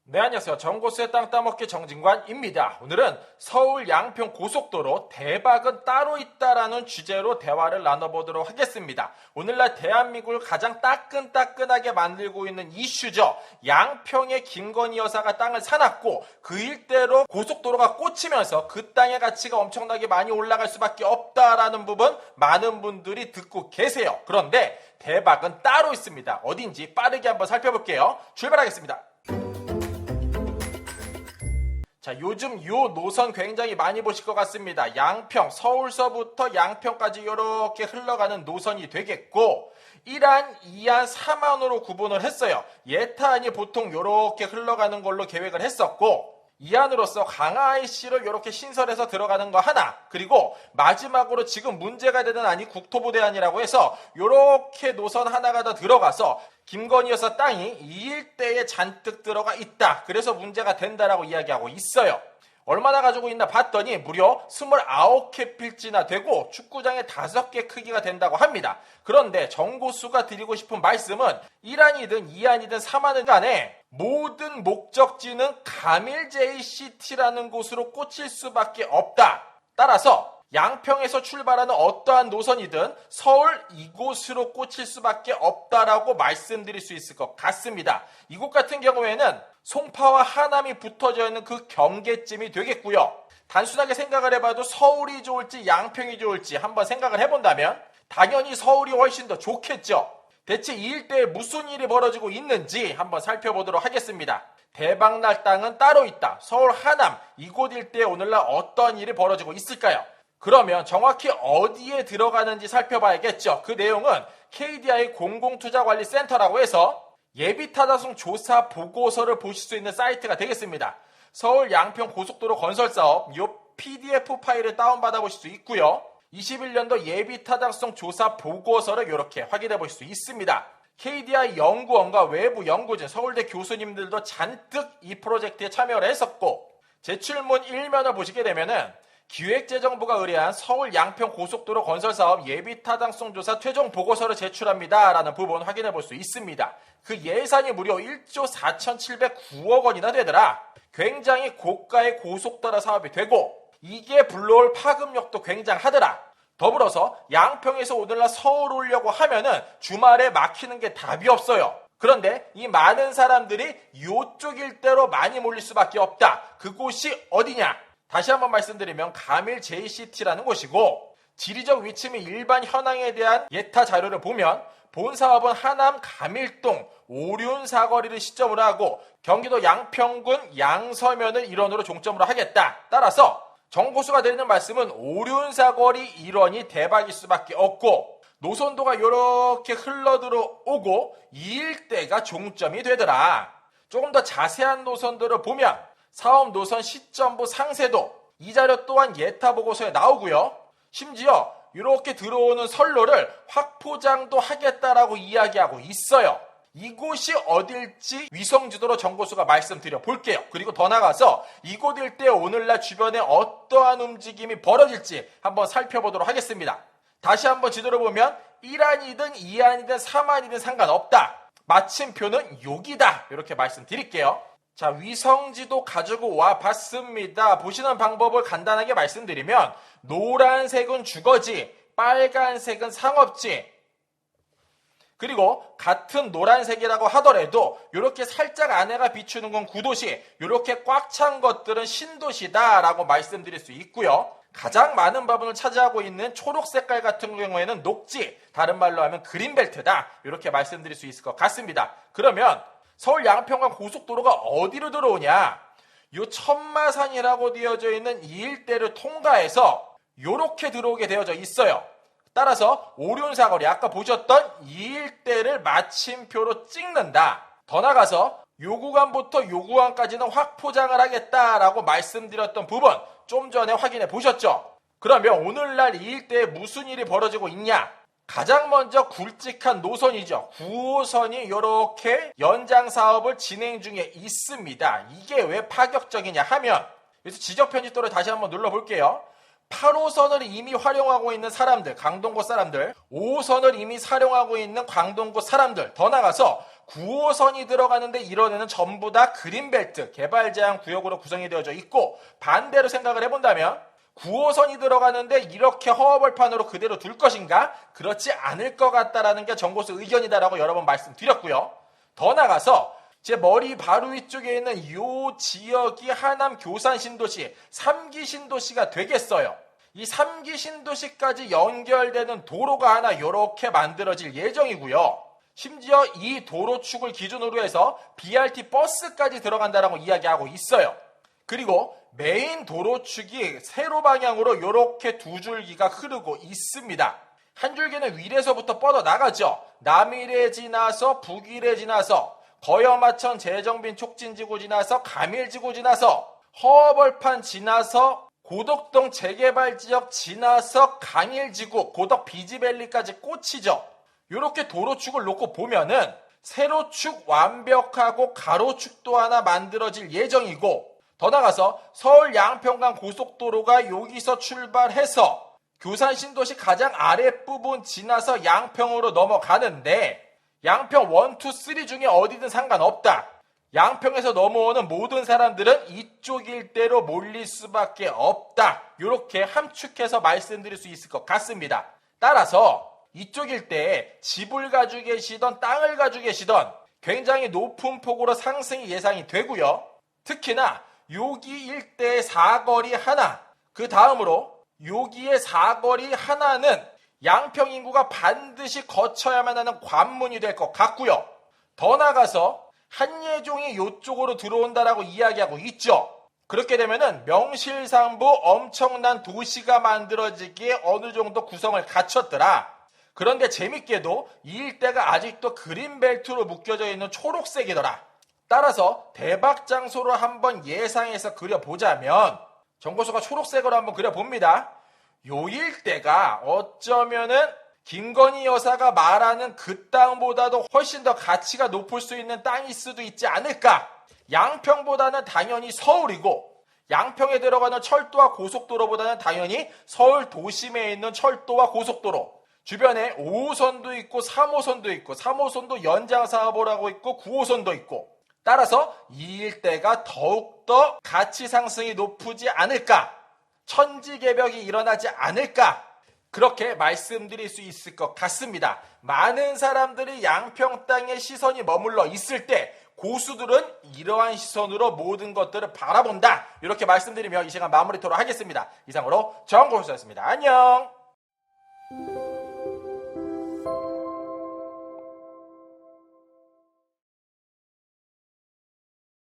네, 안녕하세요. 정고수의 땅 따먹기 정진관입니다. 오늘은 서울 양평 고속도로 대박은 따로 있다라는 주제로 대화를 나눠보도록 하겠습니다. 오늘날 대한민국을 가장 따끈따끈하게 만들고 있는 이슈죠. 양평의 김건희 여사가 땅을 사놨고 그 일대로 고속도로가 꽂히면서 그 땅의 가치가 엄청나게 많이 올라갈 수밖에 없다라는 부분 많은 분들이 듣고 계세요. 그런데 대박은 따로 있습니다. 어딘지 빠르게 한번 살펴볼게요. 출발하겠습니다. 자, 요즘 요 노선 굉장히 많이 보실 것 같습니다. 양평, 서울서부터 양평까지 이렇게 흘러가는 노선이 되겠고 1안, 2안, 3안으로 구분을 했어요. 예타안이 보통 이렇게 흘러가는 걸로 계획을 했었고 2안으로서 강화IC를 이렇게 신설해서 들어가는 거 하나, 그리고 마지막으로 지금 문제가 되는 안이 국토부대안이라고 해서 이렇게 노선 하나가 더 들어가서 김건희 여사 땅이 이 일대에 잔뜩 들어가 있다. 그래서 문제가 된다라고 이야기하고 있어요. 얼마나 가지고 있나 봤더니 무려 29개 필지나 되고 축구장에 5개 크기가 된다고 합니다. 그런데 정고수가 드리고 싶은 말씀은 1안이든 2안이든 3안이든 간에 모든 목적지는 가밀 JCT라는 곳으로 꽂힐 수밖에 없다. 따라서 양평에서 출발하는 어떠한 노선이든 서울 이곳으로 꽂힐 수밖에 없다라고 말씀드릴 수 있을 것 같습니다. 이곳 같은 경우에는 송파와 하남이 붙어져 있는 그 경계쯤이 되겠고요. 단순하게 생각을 해봐도 서울이 좋을지 양평이 좋을지 한번 생각을 해본다면 당연히 서울이 훨씬 더 좋겠죠. 대체 이 일대에 무슨 일이 벌어지고 있는지 한번 살펴보도록 하겠습니다. 대박날 땅은 따로 있다. 서울 하남 이곳 일대에 오늘날 어떤 일이 벌어지고 있을까요? 그러면 정확히 어디에 들어가는지 살펴봐야겠죠. 그 내용은 KDI 공공투자관리센터라고 해서 예비타당성 조사 보고서를 보실 수 있는 사이트가 되겠습니다. 서울 양평 고속도로 건설 사업 이 PDF 파일을 다운받아 보실 수 있고요. 21년도 예비타당성 조사 보고서를 이렇게 확인해 보실 수 있습니다. KDI 연구원과 외부 연구진, 서울대 교수님들도 잔뜩 이 프로젝트에 참여를 했었고 제출문 1면을 보시게 되면은 기획재정부가 의뢰한 서울 양평 고속도로 건설사업 예비타당성 조사 최종 보고서를 제출합니다. 라는 부분 확인해 볼 수 있습니다. 그 예산이 무려 1조 4,709억 원이나 되더라. 굉장히 고가의 고속도로 사업이 되고 이게 불러올 파급력도 굉장하더라. 더불어서 양평에서 오늘날 서울 오려고 하면은 주말에 막히는 게 답이 없어요. 그런데 이 많은 사람들이 이쪽 일대로 많이 몰릴 수밖에 없다. 그곳이 어디냐? 다시 한번 말씀드리면 가밀 JCT라는 곳이고 지리적 위치 및 일반 현황에 대한 예타 자료를 보면 본 사업은 하남 가밀동 오륜 사거리를 시점으로 하고 경기도 양평군 양서면을 일원으로 종점으로 하겠다. 따라서 정고수가 드리는 말씀은 오륜 사거리 일원이 대박일 수밖에 없고 노선도가 이렇게 흘러들어오고 이 일대가 종점이 되더라. 조금 더 자세한 노선들을 보면 사업 노선 시점부 상세도 이 자료 또한 예타 보고서에 나오고요. 심지어 이렇게 들어오는 선로를 확포장도 하겠다라고 이야기하고 있어요. 이곳이 어딜지 위성지도로 정고수가 말씀드려 볼게요. 그리고 더 나가서 이곳 일대 오늘날 주변에 어떠한 움직임이 벌어질지 한번 살펴보도록 하겠습니다. 다시 한번 지도를 보면 1안이든 2안이든 3안이든 상관없다. 마침표는 여기다. 이렇게 말씀드릴게요. 자, 위성지도 가지고 와 봤습니다. 보시는 방법을 간단하게 말씀드리면 노란색은 주거지, 빨간색은 상업지, 그리고 같은 노란색이라고 하더라도 이렇게 살짝 안에가 비추는 건 구도시, 이렇게 꽉 찬 것들은 신도시다라고 말씀드릴 수 있고요. 가장 많은 부분을 차지하고 있는 초록 색깔 같은 경우에는 녹지, 다른 말로 하면 그린벨트다. 이렇게 말씀드릴 수 있을 것 같습니다. 그러면 서울 양평간 고속도로가 어디로 들어오냐? 요 천마산이라고 되어져 있는 이 일대를 통과해서 요렇게 들어오게 되어져 있어요. 따라서 오륜사거리, 아까 보셨던 이 일대를 마침표로 찍는다. 더 나가서 요 구간부터 요 구간까지는 확포장을 하겠다라고 말씀드렸던 부분 좀 전에 확인해 보셨죠? 그러면 오늘날 이 일대에 무슨 일이 벌어지고 있냐? 가장 먼저 굵직한 노선이죠. 9호선이 이렇게 연장 사업을 진행 중에 있습니다. 이게 왜 파격적이냐 하면, 그래서 지적 편집도를 다시 한번 눌러볼게요. 8호선을 이미 활용하고 있는 사람들, 강동구 사람들, 5호선을 이미 사용하고 있는 광동구 사람들, 더 나가서 9호선이 들어가는데 이런 데는 전부 다 그린벨트, 개발제한 구역으로 구성이 되어져 있고, 반대로 생각을 해본다면 9호선이 들어가는데 이렇게 허허벌판으로 그대로 둘 것인가? 그렇지 않을 것 같다라는 게 정고수 의견이다라고 여러 번 말씀드렸고요. 더 나가서 제 머리 바로 위쪽에 있는 이 지역이 하남 교산 신도시, 3기 신도시가 되겠어요. 이 3기 신도시까지 연결되는 도로가 하나 이렇게 만들어질 예정이고요. 심지어 이 도로축을 기준으로 해서 BRT 버스까지 들어간다라고 이야기하고 있어요. 그리고 메인 도로축이 세로 방향으로 이렇게 두 줄기가 흐르고 있습니다. 한 줄기는 위에서부터 뻗어나가죠. 남일에 지나서 북일에 지나서 거여마천 재정빈 촉진지구 지나서 가밀지구 지나서 허벌판 지나서 고덕동 재개발지역 지나서 강일지구 고덕 비지밸리까지 꽂히죠. 이렇게 도로축을 놓고 보면은 세로축 완벽하고 가로축도 하나 만들어질 예정이고, 더 나가서 서울 양평간 고속도로가 여기서 출발해서 교산 신도시 가장 아랫부분 지나서 양평으로 넘어가는데, 양평 1, 2, 3 중에 어디든 상관없다. 양평에서 넘어오는 모든 사람들은 이쪽 일대로 몰릴 수밖에 없다. 이렇게 함축해서 말씀드릴 수 있을 것 같습니다. 따라서 이쪽 일대에 집을 가지고 계시던 땅을 가지고 계시던 굉장히 높은 폭으로 상승이 예상이 되고요. 특히나 여기 일대의 사거리 하나, 그 다음으로 여기의 사거리 하나는 양평 인구가 반드시 거쳐야만 하는 관문이 될 것 같고요. 더 나가서 한예종이 이쪽으로 들어온다라고 이야기하고 있죠. 그렇게 되면은 명실상부 엄청난 도시가 만들어지기에 어느 정도 구성을 갖췄더라. 그런데 재밌게도 이 일대가 아직도 그린벨트로 묶여져 있는 초록색이더라. 따라서 대박 장소로 한번 예상해서 그려보자면 정고수가 초록색으로 한번 그려봅니다. 요 일대가 어쩌면은 김건희 여사가 말하는 그 땅보다도 훨씬 더 가치가 높을 수 있는 땅일 수도 있지 않을까. 양평보다는 당연히 서울이고, 양평에 들어가는 철도와 고속도로보다는 당연히 서울 도심에 있는 철도와 고속도로, 주변에 5호선도 있고 3호선도 있고 3호선도 연장 사업을 하고 있고 9호선도 있고, 따라서 이 일대가 더욱더 가치 상승이 높지 않을까, 천지개벽이 일어나지 않을까, 그렇게 말씀드릴 수 있을 것 같습니다. 많은 사람들이 양평 땅에 시선이 머물러 있을 때 고수들은 이러한 시선으로 모든 것들을 바라본다. 이렇게 말씀드리며 이 시간 마무리토록 하겠습니다. 이상으로 정고수였습니다. 안녕.